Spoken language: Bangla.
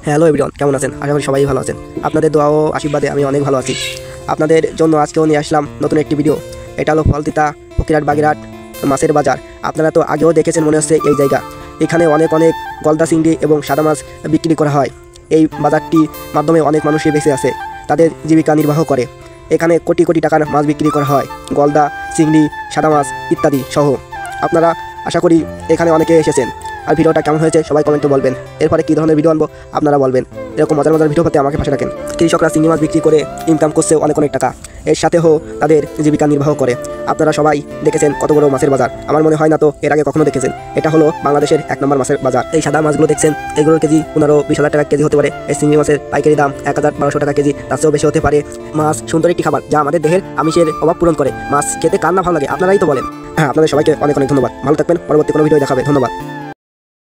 হ্যালো এভরিওয়ান, কেমন আছেন? আশা করি সবাই ভালো আছেন। আপনাদের দোয়া ও আশীর্বাদে আমি অনেক ভালো আছি। আপনাদের জন্য আজকেও নিয়ে আসলাম নতুন একটি ভিডিও। এটা হলো ফলতিতা ফকিরহাট বাগেরহাট মাছের বাজার। আপনারা তো আগেও দেখেছেন মনে হচ্ছে এই জায়গা। এখানে অনেক গলদা চিংড়ি এবং সাদা মাছ বিক্রি করা হয়। এই বাজারটির মাধ্যমে অনেক মানুষই বেঁচে আছে, তাদের জীবিকা নির্বাহ করে। এখানে কোটি কোটি টাকার মাছ বিক্রি করা হয়, গলদা চিংড়ি, সাদা মাছ ইত্যাদি সহ। আপনারা আশা করি এখানে অনেকে এসেছেন। আর ভিডিওটা কেমন হয়েছে সবাই কমেন্টে বলবেন। এরপরে কী ধরনের ভিডিও আনবো আপনারা বলবেন। এরকম মজার মজার ভিডিও পেতে আমাকে পাশে রাখেন। কৃষকরা চিংড়ি মাছ বিক্রি করে ইনকাম করছে অনেক টাকা, এর সাথেও তাদের জীবিকা নির্বাহ করে। আপনারা সবাই দেখেছেন কত বড় মাছের বাজার, আমার মনে হয় না তো এর আগে কখনো দেখেছেন। এটা হলো বাংলাদেশের 1 নম্বর মাছের বাজার। এই সাদা মাছগুলো দেখছেন, এগুলোর কেজি 15-20 হাজার টাকা কেজি হতে পারে। এই চিংড়ি মাছের পাইকারি দাম 1000-1200 টাকা কেজি, তার চেয়েও বেশি হতে পারে। মাছ সুন্দর একটি খাবার, যা আমাদের দেহের আমিষের অভাব পূরণ করে। মাছ খেতে কার না ভালো লাগে, আপনারাই তো বলেন। হ্যাঁ, আপনাদের সবাইকে অনেক ধন্যবাদ। ভালো থাকবেন, পরবর্তী কোনো ভিডিও দেখাবে। ধন্যবাদ।